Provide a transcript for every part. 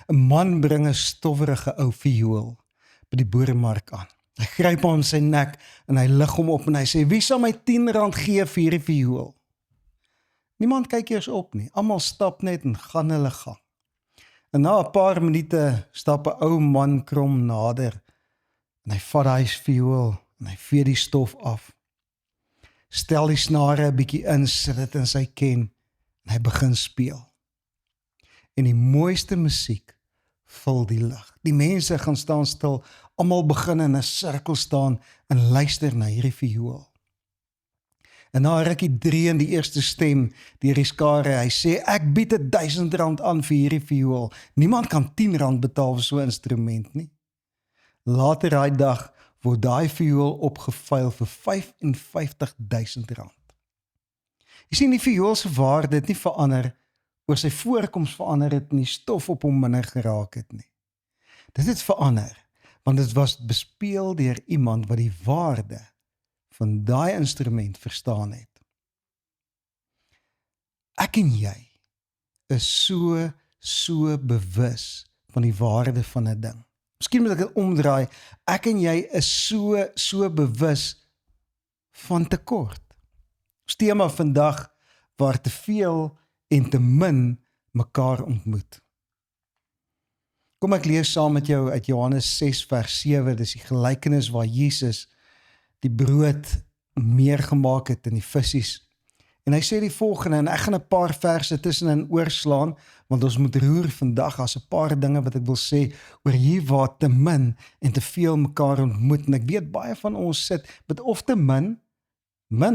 'n man bring 'n stowwerige ou viool by die boeremark aan. Hy gryp hom in sy nek en hy lig hom op en hy sê, wie sal my R10 gee vir hierdie viool? Niemand kyk eers op nie, almal stap net en gaan hulle gang. En na 'n paar minute stap 'n ou man krom nader en hy vat daai viool en hy vee die stof af. Stel die snare 'n bietjie in, sit dit in sy ken en hy begin speel. En die mooiste musiek vul die lug. Die mense gaan staan stil, almal begin in 'n sirkel staan en luister na hierdie viool. En na 'n rukkie dreun die eerste stem deur die skare. Hy sê, ek bied R1000 aan vir hierdie viool. Niemand kan R10 betaal vir so 'n instrument nie. Later daai dag word daai viool opgeveil vir R55.000. Jy sien, die viool se waarde het nie verander oor sy voorkoms verander het en die stof op hom minder geraak het nie. Dit het verander, want dit was bespeel deur iemand wat die waarde van daai instrument verstaan het. Ek en jy is so bewus van die waarde van 'n ding. Miskien moet ek dit omdraai, ek en jy is so bewus van tekort. Ons tema vandag, waar te veel en te min mekaar ontmoet. Kom ek lees saam met jou uit Johannes 6 vers 7, dis die gelykenis waar Jesus die brood meer gemaak het en die vissies. En hy sê die volgende, en ek gaan 'n paar verse tussenin oorslaan, want ons moet roer vandag, as 'n paar dinge wat ek wil sê, oor hier waar te min en te veel mekaar ontmoet, en ek weet baie van ons sit met of te min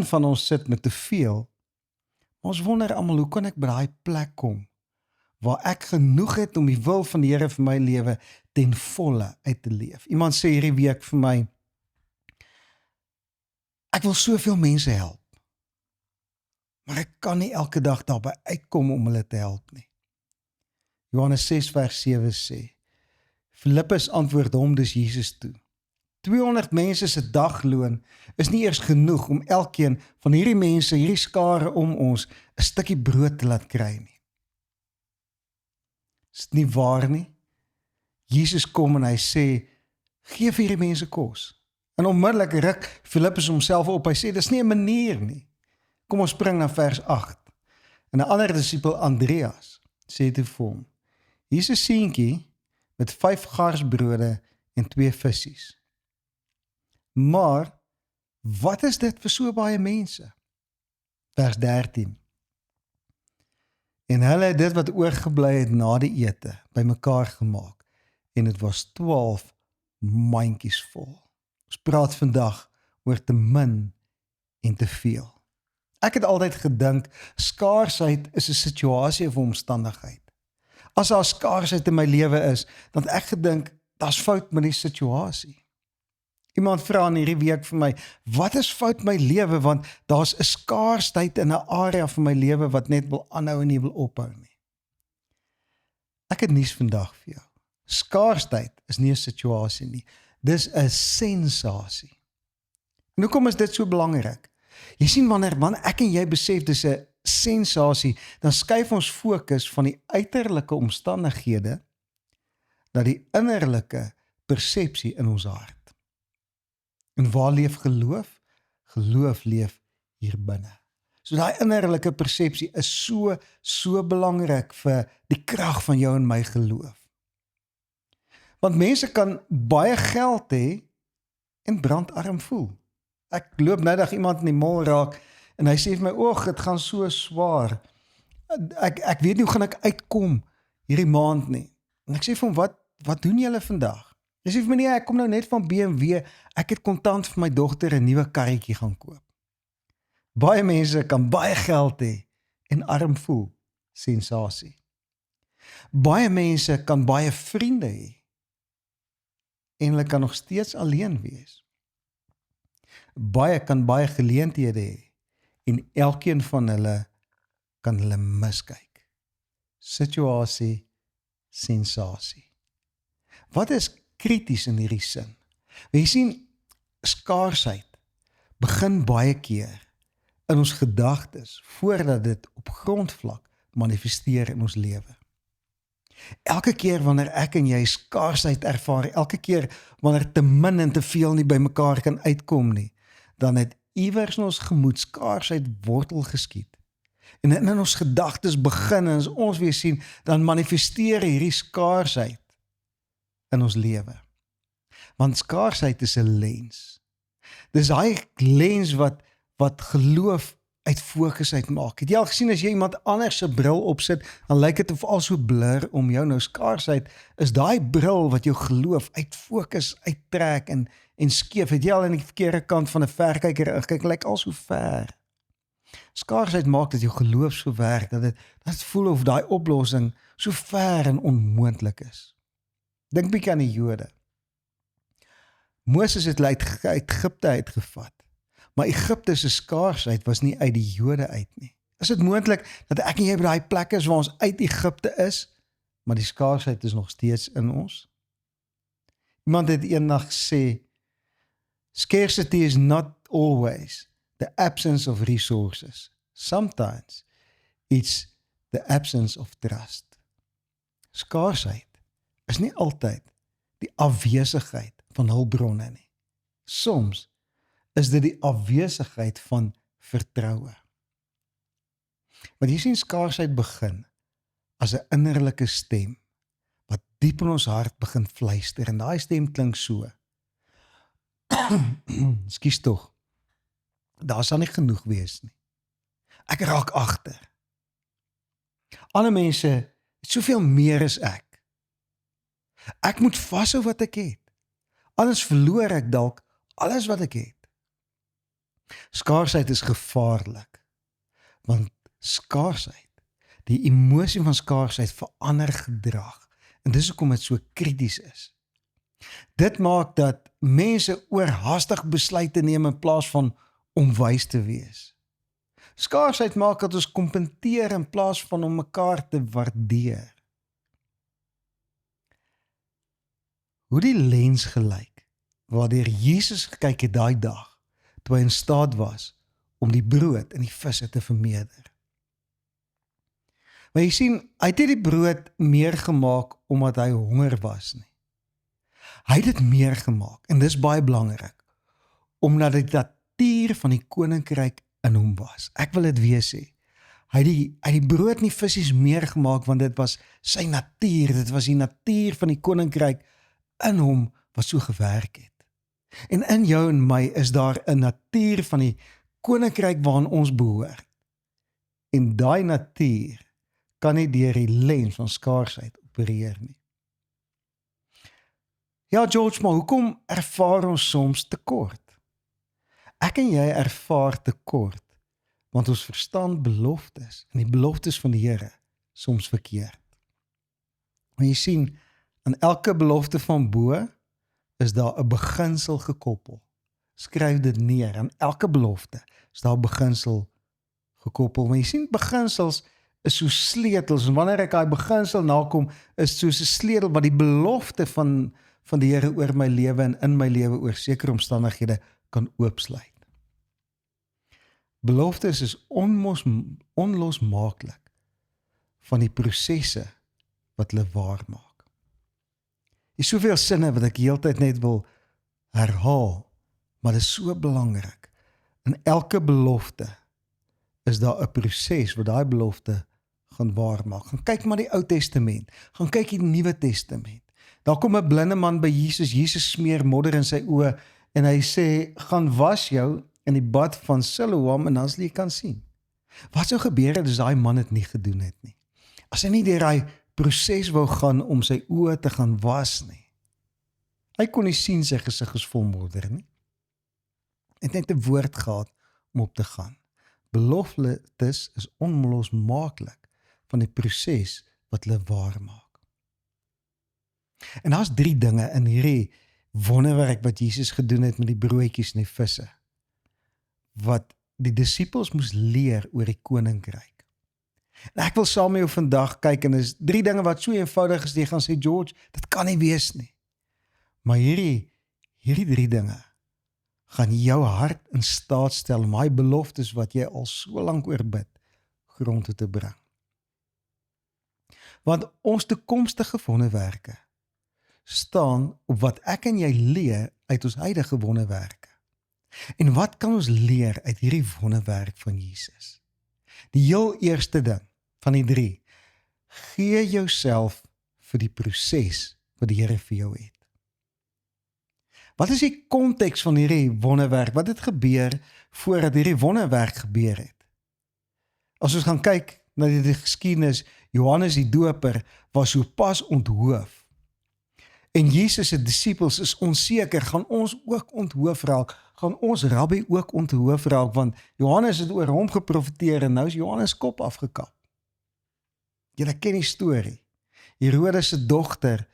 van ons sit met te veel. Ons wonder almal, hoe kan ek by daai plek kom, waar ek genoeg het om die wil van die Here vir my lewe ten volle uit te leef. Iemand sê hierdie week vir my, ek wil soveel mense help, maar ek kan nie elke dag daarby uitkom om hulle te help nie. Johannes 6 vers 7 sê, Filippus antwoord hom dus Jesus toe, 200 mense se dagloon is nie eers genoeg om elkeen van hierdie mense, hierdie skare om ons, 'n stukkie brood te laat kry nie. Is dit nie waar nie? Jesus kom en hy sê, gee vir hierdie mense kos. En onmiddellik ruk Filippus homself op, hy sê, dis nie 'n manier nie. Kom ons spring na vers 8. En 'n ander disipel, Andreas, sê toe vir hom, hier is 'n seentjie met 5 garsbrode en 2 vissies. Maar, wat is dit vir so baie mense? Vers 13. En hulle het dit wat oorgebly het na die ete bymekaar gemaak, en dit was 12 mandjies vol. Ons praat vandag oor te min en te veel. Ek het altyd gedink, skaarsheid is 'n situasie of 'n omstandigheid. As daar skaarsheid in my lewe is, dan het ek gedink, daar's fout met die situasie. Iemand vra in hierdie week vir my, wat is fout met my lewe, want daar's 'n skaarsheid in 'n area van my lewe wat net wil aanhou en nie wil ophou nie. Ek het nuus vandag vir jou. Skaarsheid is nie 'n situasie nie, dis 'n sensasie. En hoekom is dit so belangrik? Jy sien, wanneer ek en jy besef dis 'n sensasie, dan skuif ons fokus van die uiterlike omstandighede na die innerlike persepsie in ons hart. En waar leef geloof? Geloof leef hier binne. So daai innerlike persepsie is so belangrik vir die krag van jou en my geloof. Want mense kan baie geld hê en brandarm voel. Ek loop nou dag iemand in die mall raak en hy sê vir my, oog, dit gaan so swaar. Ek weet nie hoe gaan ek uitkom hierdie maand nie. En ek sê vir hom, wat doen julle vandag? Hy sê vir my, nee, ek kom nou net van BMW, ek het kontant vir my dogter 'n nuwe karretjie gaan koop. Baie mense kan baie geld hê en arm voel, sensasie. Baie mense kan baie vriende hê en hulle kan nog steeds alleen wees. Baie kan baie geleenthede hê en elkeen van hulle kan hulle miskyk. Situasie, sensasie. Wat is krities in hierdie sin? Jy sien, skaarsheid begin baie keer in ons gedagtes voordat dit op grondvlak manifesteer in ons lewe. Elke keer wanneer ek en jy skaarsheid ervaar, elke keer wanneer te min en te veel nie by mekaar kan uitkom nie, dan het iewers in ons gemoed skaarsheid wortel geskiet. En in ons gedagtes begin, en as ons weer sien, dan manifesteer hierdie skaarsheid in ons lewe. Want skaarsheid is 'n lens. Dis daai lens wat geloof uit fokus uitmaak. Het jy al gesien as jy iemand anders se bril opsit, dan lyk dit of al so blur om jou. Nou skaarsheid is daai bril wat jou geloof uit fokus uittrek en skeef. Het jy al aan die verkeerde kant van 'n verkyker gekyk, lyk al so ver. Skaarsheid maak dat jou geloof so werk, dat dit voel of daai oplossing so ver en onmoontlik is. Dink bietjie aan die Jode. Moses het uit Egipte uitgevat. Maar Egipte se skaarsheid was nie uit die Jode uit nie. Is dit moontlik dat ek en jy by daai plek is waar ons uit Egipte is, maar die skaarsheid is nog steeds in ons? Iemand het eendag gesê, scarcity is not always the absence of resources. Sometimes it's the absence of trust. Skaarsheid is nie altyd die afwesigheid van hulpbronne nie. Soms is dit die afwesigheid van vertroue. Want jy sien skaarsheid begin as 'n innerlike stem wat diep in ons hart begin fluister en daai stem klink so. Skus tog. Daar sal nie genoeg wees nie. Ek raak agter. Ander mense het soveel meer as ek. Ek moet vashou wat ek het. Anders verloor ek dalk alles wat ek het. Skaarsheid is gevaarlik, want skaarsheid, die emosie van skaarsheid verander gedrag, en dis hoekom dit so krities is. Dit maak dat mense oorhaastig besluite neem in plaas van om wys te wees. Skaarsheid maak dat ons kompeteer in plaas van om mekaar te waardeer. Hoe die lens gelyk, waardeur Jesus gekyk het daai dag, toe hy in staat was om die brood en die visse te vermeerder. Maar jy sien, hy het nie die brood meer gemaak omdat hy honger was nie. Hy het dit meer gemaak, en dis baie belangrik, omdat die natuur van die koninkryk in hom was. Ek wil dit weer sê. Hy het die brood en die visies meer gemaak, want dit was sy natuur, dit was die natuur van die koninkryk in hom wat so gewerk het. En in jou en my is daar 'n natuur van die koninkryk waaraan ons behoort. En daai natuur kan nie deur die lens van skaarsheid opereer nie. Ja, George, maar hoekom ervaar ons soms tekort? Ek en jy ervaar tekort, want ons verstaan beloftes, en die beloftes van die Here soms verkeerd. Maar jy sien, aan elke belofte van bo is daar 'n beginsel gekoppel. Skryf dit neer, aan elke belofte is daar 'n beginsel gekoppel. Maar jy sien, beginsels is so sleutels, en wanneer ek daai beginsel nakom, is soos 'n sleutel wat die belofte van die Here oor my lewe en in my lewe oor sekere omstandighede kan oopsluit. Beloftes is onlosmaaklik van die prosesse wat hulle waar maak. Hier is soveel sinne wat ek heeltyd net wil herhaal, maar dit is so belangrik. In elke belofte is daar 'n proses wat daai belofte gaan waar maak. Gaan kyk maar die Ou Testament, gaan kyk die Nuwe Testament. Daar kom 'n blinde man by Jesus, Jesus smeer modder in sy oë, en hy sê, gaan was jou in die bad van Siloam, en dan sal jy kan sien. Wat sou gebeur het as daai man dit nie gedoen het nie? As hy nie deur daai proses wou gaan om sy oë te gaan was nie. Hy kon nie sien sy gesig is vol modder nie. Hy het net 'n woord gehad om op te gaan. Beloftes is onlosmaaklik van die proses wat hulle waar maak. En daar's 3 dinge in hierdie wonderwerk wat Jesus gedoen het met die broodjies en die visse, wat die disippels moes leer oor die koninkryk. En ek wil saam met jou vandag kyk, en is 3 dinge wat so eenvoudig is, jy gaan sê, George, dit kan nie wees nie. Maar hierdie 3 dinge gaan jou hart in staat stel om daai beloftes wat jy al so lank oor bid, grond toe te bring. Want ons toekomstige wonderwerke staan op wat ek en jy leer uit ons huidige wonderwerke. En wat kan ons leer uit hierdie wonderwerk van Jesus? Die heel eerste ding van die 3, gee jouself vir die proses wat die Here vir jou het. Wat is die konteks van hierdie wonderwerk? Wat het gebeur voordat hierdie wonderwerk gebeur het? As ons gaan kyk na die geskiedenis, Johannes die Doper was so pas onthoof. En Jesus se disippels is onseker, gaan ons ook onthoof raak? Gaan ons rabbi ook onthoof raak? Want Johannes het oor hom geprofeteer en nou is Johannes kop afgekap. Julle ken die storie. Herodes se dogter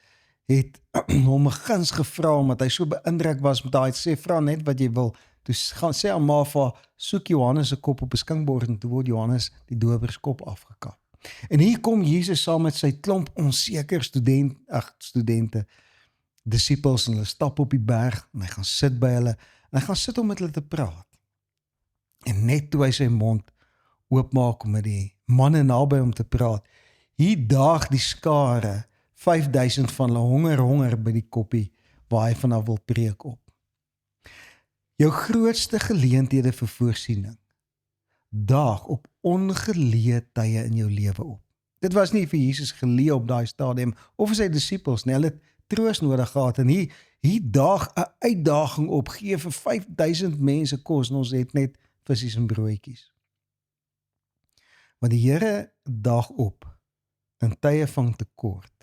het hom 'n guns gevra omdat hy so beïndruk was met haar. Hy sê, vra net wat jy wil. Toe gaan sê aan Martha, soek Johannes se kop op 'n skinkbord en toe word Johannes die doper se kop afgekap. En hier kom Jesus saam met sy klomp onseker studente, disippels, en hulle stap op die berg en hy gaan sit by hulle en hy gaan sit om met hulle te praat. En net toe hy sy mond oopmaak om met die manne naby hom te praat, hier daag die skare 5000 van hulle honger by die koppie waar hy vanaf wil preek op. Jou grootste geleenthede vir voorsiening daag op ongeleë tye in jou lewe op. Dit was nie vir Jesus geleë op daai stadium of vir sy disippels nie. Hulle het troos nodig gehad en hier daag 'n uitdaging op, gee vir 5000 mense kos en ons het net visse en broodjies. Want die Here daag op in tye van tekort.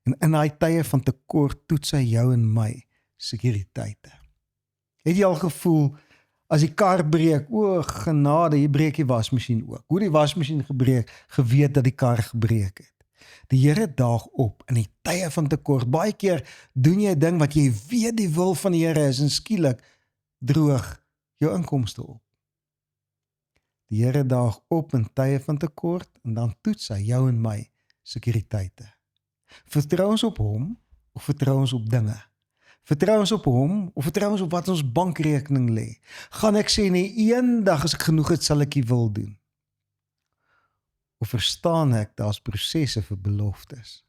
En in daai tye van tekort toets hy jou en my sekuriteite. Het jy al gevoel, as die kar breek, o genade, jy breek die wasmasjien ook. Hoe die wasmasjien gebreek, geweet dat die kar gebreek het. Die Here daag op in die tye van tekort. Baie keer doen jy 'n ding wat jy weet die wil van die Here is en skielik droog jou inkomste op. Die Here daag op in tye van tekort en dan toets hy jou en my sekuriteite. Vertrou ons op hom of vertrou ons op dinge? Vertrou ons op hom of vertrou ons op wat ons bankrekening lê? Gaan ek sê nee, eendag as ek genoeg het, sal ek die wil doen? Of verstaan ek, daar's prosesse vir beloftes?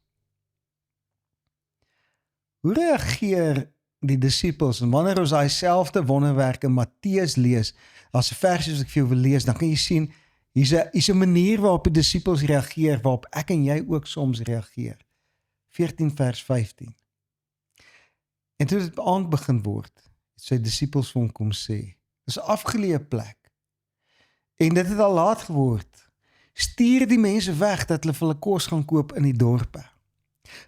Hoe reageer die disippels? En wanneer ons daai selfde wonderwerk in Matteus lees, as 'n versie wat ek vir jou wil lees, dan kan jy sien, hier's 'n manier waarop die disippels reageer, waarop ek en jy ook soms reageer. 14 vers 15. En toe dit aand begin word, het sy disippels vir hom kom sê, dis 'n afgeleë plek. En dit het al laat geword. Stuur die mense weg dat hulle vir hulle kos gaan koop in die dorpe.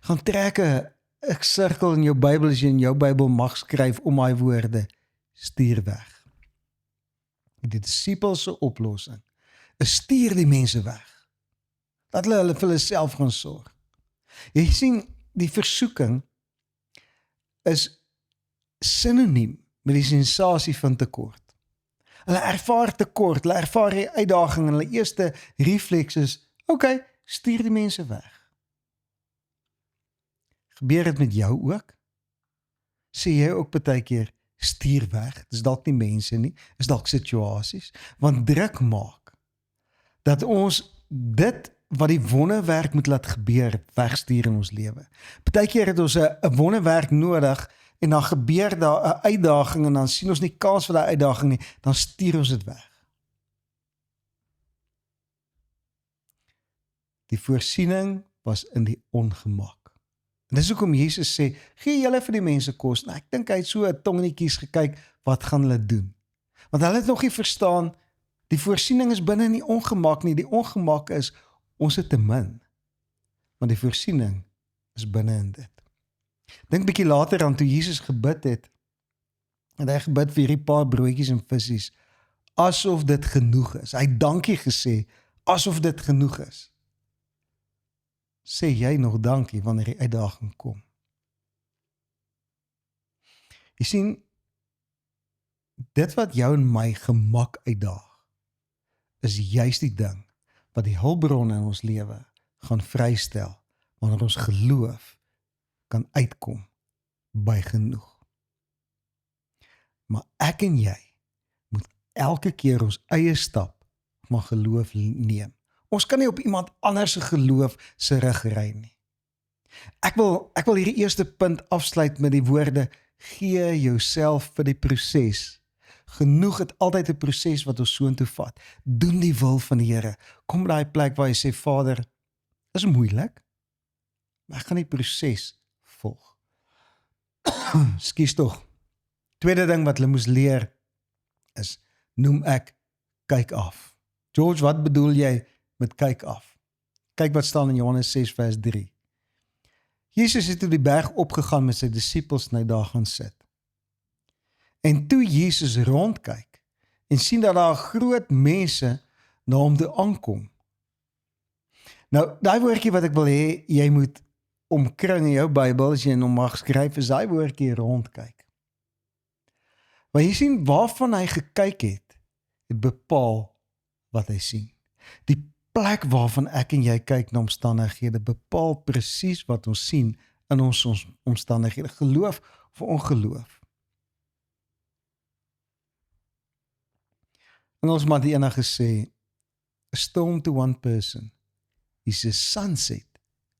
Gaan trek 'n sirkel in jou Bybel as jy in jou Bybel mag skryf om daai woorde. Stuur weg. Die disippels se oplossing is stuur die mense weg. Dat hulle vir hulle self gaan sorg. Jy sien, die versoeking is sinoniem met die sensasie van tekort. Hulle ervaar tekort, hulle ervaar die uitdaging en hulle eerste refleks is, okay, stuur die mense weg. Gebeur dit met jou ook? Sê jy ook baie keer, stuur weg, dis dalk nie mense nie, is dalk situasies, want druk maak, dat ons dit wat die wonderwerk moet laat gebeur, wegstuur in ons lewe. Baie keer het ons 'n wonderwerk nodig, en dan gebeur daar 'n uitdaging, en dan sien ons nie kans vir daai uitdaging nie, dan stuur ons dit weg. Die voorsiening was in die ongemak. En dis hoekom Jesus sê, gee julle vir die mense kos. Nou, ek dink hy het so 'n tongetjies gekyk, wat gaan hulle doen? Want hulle het nog nie verstaan, die voorsiening is binne in die ongemak nie. Die ongemak is, ons het te min. Want die voorsiening is binne in dit. Dink bietjie later aan toe Jesus gebid het, en hy gebid vir hierdie paar broodjies en visse, asof dit genoeg is. Hy het dankie gesê, asof dit genoeg is. Sê jy nog dankie wanneer die uitdaging kom? Jy sien, dit wat jou en my gemak uitdaag, is juist die ding wat die hulpbronne in ons lewe gaan vrystel, wanneer ons geloof kan uitkom by genoeg. Maar ek en jy moet elke keer ons eie stap van geloof neem. Ons kan nie op iemand anders se geloof se rug ry nie. Ek wil hierdie eerste punt afsluit met die woorde, gee jouself vir die proses. Genoeg het altyd 'n proses wat ons soontoe vat. Doen die wil van die Here. Kom by daai plek waar jy sê, Vader, is moeilik, maar ek gaan die proses volg. Skus tog. Tweede ding wat hulle moes leer is, noem ek kyk af. George, wat bedoel jy met kyk af? Kyk wat staan in Johannes 6 vers 3. Jesus het op die berg opgegaan met sy disippels en hy daar gaan sit. En toe Jesus rondkyk en sien dat daar groot mense na hom toe aankom. Nou, daai woordjie wat ek wil hê, jy moet omkring in jou Bybel, as jy hom mag skryf, is daai woordjie rondkyk. Maar jy sien, waarvan hy gekyk het bepaal wat hy sien. Die plek waarvan ek en jy kyk na omstandighede, bepaal presies wat ons sien in ons omstandighede, geloof of ongeloof. Engels maar die ene gesê, a storm to one person is a sunset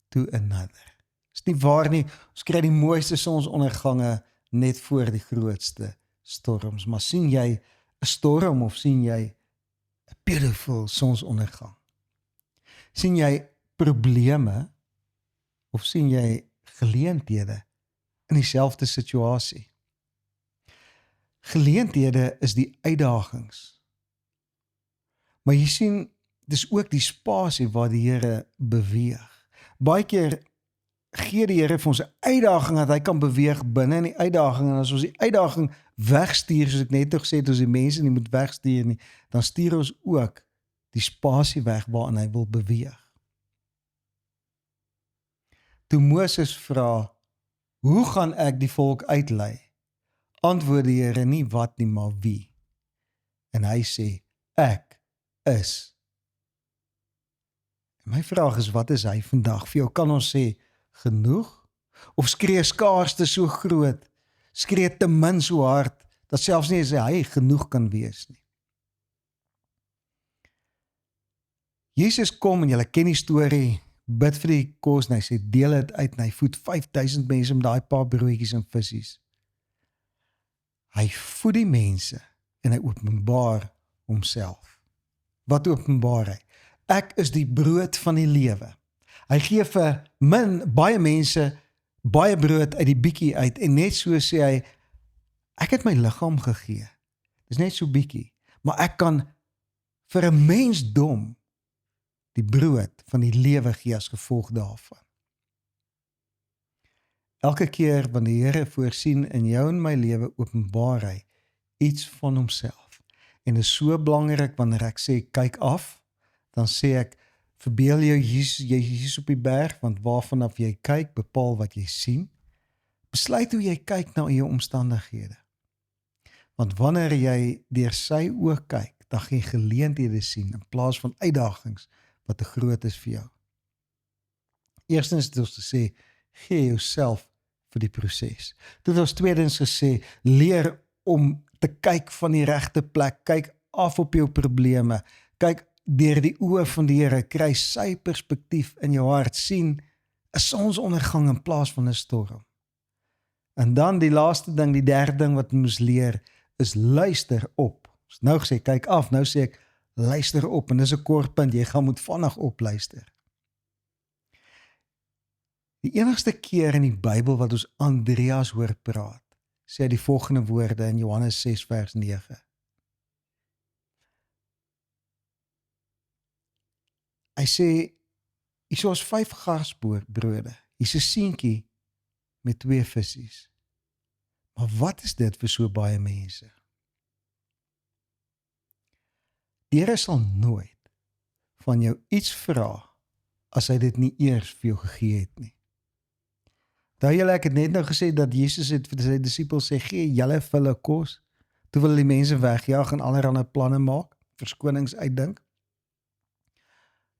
to another. Is nie waar nie, ons kry die mooiste sonsondergange net voor die grootste storms, maar sien jy 'n storm of sien jy 'n beautiful sonsondergang? Sien jy probleme of sien jy geleenthede in dieselfde situasie? Geleenthede is die uitdagings. Maar jy sien, dis ook die spasie waar die Here beweeg. Baie keer gee die Here vir ons 'n uitdaging dat hy kan beweeg binne in die uitdaging, en as ons die uitdaging wegstuur, soos ek net gesê het, ons die mense nie moet wegstuur nie, dan stuur ons ook die spasie weg waarin hy wil beweeg. Toe Moses vra, hoe gaan ek die volk uitlei? Antwoord die Here, nie wat nie, maar wie. En hy sê, ek is. En my vraag is, wat is hy vandag vir jou? Kan ons sê, genoeg? Of skree skaarste so groot, skree te min so hard, dat selfs nie hy genoeg kan wees nie. Jesus kom en julle ken die storie, bid vir die kos en hy sê deel dit uit en hy voed 5000 mense met daai paar broodjies en visse. Hy voed die mense en hy openbaar homself. Wat openbaar hy? Ek is die brood van die lewe. Hy gee vir baie mense baie brood uit die bietjie uit en net so sê hy, ek het my liggaam gegee. Dis net so bietjie, maar ek kan vir 'n mensdom die brood van die lewe gee as gevolg daarvan. Elke keer wanneer die Here voorsien in jou en my lewe, openbaar hy iets van homself. En dit is so belangrik wanneer ek sê kyk af, dan sê ek verbeel jou Jesus op die berg, want waarvan af jy kyk bepaal wat jy sien. Besluit hoe jy kyk na jou omstandighede. Want wanneer jy deur sy oë kyk, dan gaan jy geleenthede sien in plaas van uitdagings wat te groot is vir jou. Eerstens het ons gesê, gee jouself vir die proses. Dit ons tweedens gesê, leer om te kyk van die regte plek, kyk af op jou probleme, kyk deur die oë van die Here, kry sy perspektief in jou hart, sien 'n sonsondergang in plaas van 'n storm. En dan die laaste ding, die derde ding wat ons moes leer, is luister op. Ons nou gesê, kyk af, nou sê ek, luister op, en dis 'n kort punt, jy gaan moet vinnig opluister. Die enigste keer in die Bybel wat ons Andreas hoor praat, sê hy die volgende woorde in Johannes 6 vers 9. Hy sê, hier was 5 garsbrode, hier's 'n seentjie met 2 visse. Maar wat is dit vir so baie mense? Die Here sal nooit van jou iets vra as hy dit nie eers vir jou gegee het nie. Daai julle, ek het net nou gesê dat Jesus het vir sy disippels sê, gee julle vir hulle kos, toe wil die mense wegjaag en allerlei planne maak, verskonings uitdink.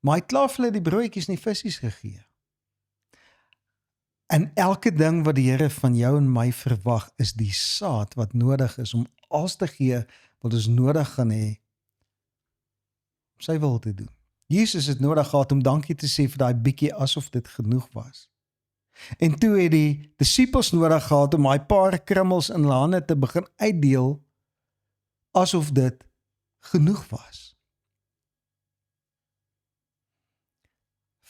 Maar hy het klaar vir hulle die broodjies en die visse gegee. En elke ding wat die Here van jou en my verwag, is die saad wat nodig is om alles te gee wat ons nodig gaan hê om sy wil te doen. Jesus het nodig gehad om dankie te sê vir daai bietjie asof dit genoeg was. En toe het die disippels nodig gehad om daai paar krummels in hulle hande te begin uitdeel asof dit genoeg was.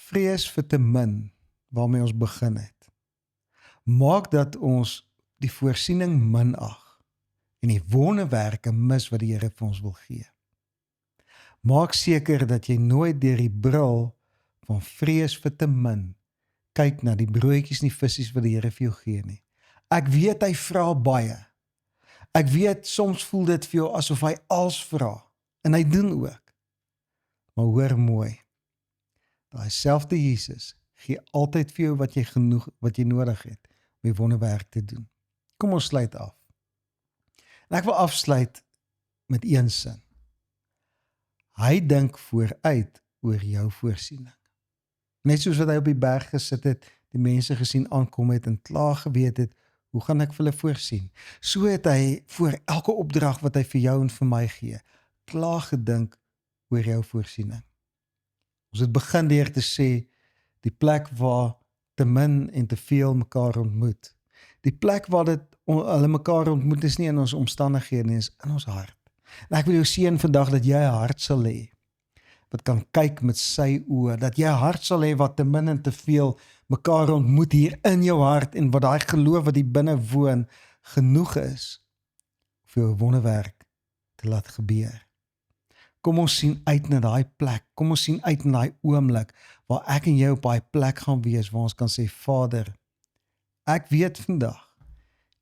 Vrees vir te min waarmee ons begin het. Maak dat ons die voorsiening minag en die wonderwerke mis wat die Here vir ons wil gee. Maak seker dat jy nooit deur die bril van vrees vir te min kyk na die broodjies en die vissies wat die Here vir jou gee nie. Ek weet hy vra baie. Ek weet soms voel dit vir jou asof hy als vra en hy doen ook. Maar hoor mooi, daai selfde Jesus gee altyd vir jou wat jy nodig het om die wonderwerk te doen. Kom ons sluit af. En ek wil afsluit met een sin. Hy dink vooruit oor jou voorsiening. Net soos wat hy op die berg gesit het, die mense gesien aankom het en klaar geweet het, hoe gaan ek vir hulle voorsien? So het hy voor elke opdrag wat hy vir jou en vir my gee, klaar gedink oor jou voorsiening. Ons het begin deur te sê, die plek waar te min en te veel mekaar ontmoet. Die plek waar hulle mekaar ontmoet is nie in ons omstandighede nie, is in ons hart. En ek wil jou seën vandag dat jy 'n hart sal hê wat kan kyk met sy oë, dat jy 'n hart sal hê wat te min en te veel mekaar ontmoet hier in jou hart en wat daai geloof wat hier binne woon genoeg is vir jou wonderwerk te laat gebeur. Kom ons sien uit na daai plek, kom ons sien uit na daai oomblik waar ek en jy op daai plek gaan wees waar ons kan sê, Vader, ek weet vandag,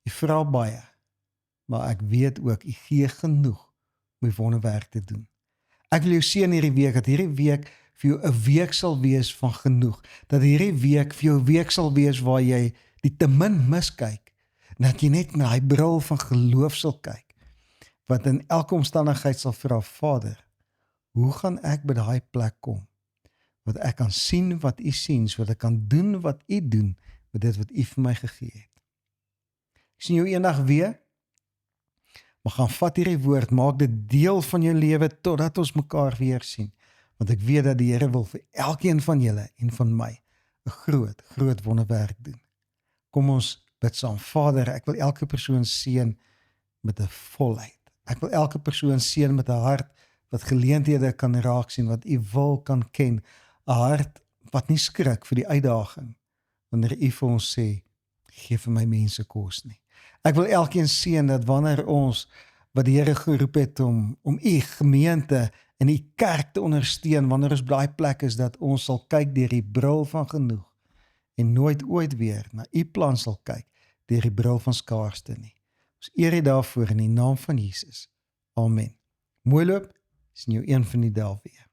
U vra baie, maar ek weet ook, U gee genoeg om die wonderwerk te doen. Ek wil jou seën hierdie week, dat hierdie week vir jou 'n week sal wees van genoeg, dat hierdie week vir jou 'n week sal wees waar jy die te min miskyk, en dat jy net met daai bril van geloof sal kyk, wat in elke omstandigheid sal vra, Vader, hoe gaan ek by daai plek kom, wat ek kan sien wat U sien, sodat ek kan doen wat U doen, met dit wat U vir my gegee het. Ek sien jou eendag weer, maar gaan vat hierdie woord, maak dit deel van jou lewe, totdat ons mekaar weer sien, want ek weet dat die Here wil vir elkeen van julle en van my, 'n groot wonderwerk doen. Kom ons bid saam. Vader, ek wil elke persoon seën met 'n volheid. Ek wil elke persoon seën met 'n hart, wat geleenthede kan raak sien, wat U wil kan ken, 'n hart wat nie skrik vir die uitdaging, wanneer U vir ons sê, gee vir my mense kos nie. Ek wil elkeen seën dat wanneer ons, wat die Here geroep het om U gemeente en U kerk te ondersteun, wanneer ons by daai plek is, dat ons sal kyk deur die bril van genoeg, en nooit ooit weer na U plan sal kyk, deur die bril van skaarste nie. Ons eer U daarvoor in die naam van Jesus. Amen. Mooi loop, sien jou een van die dae weer.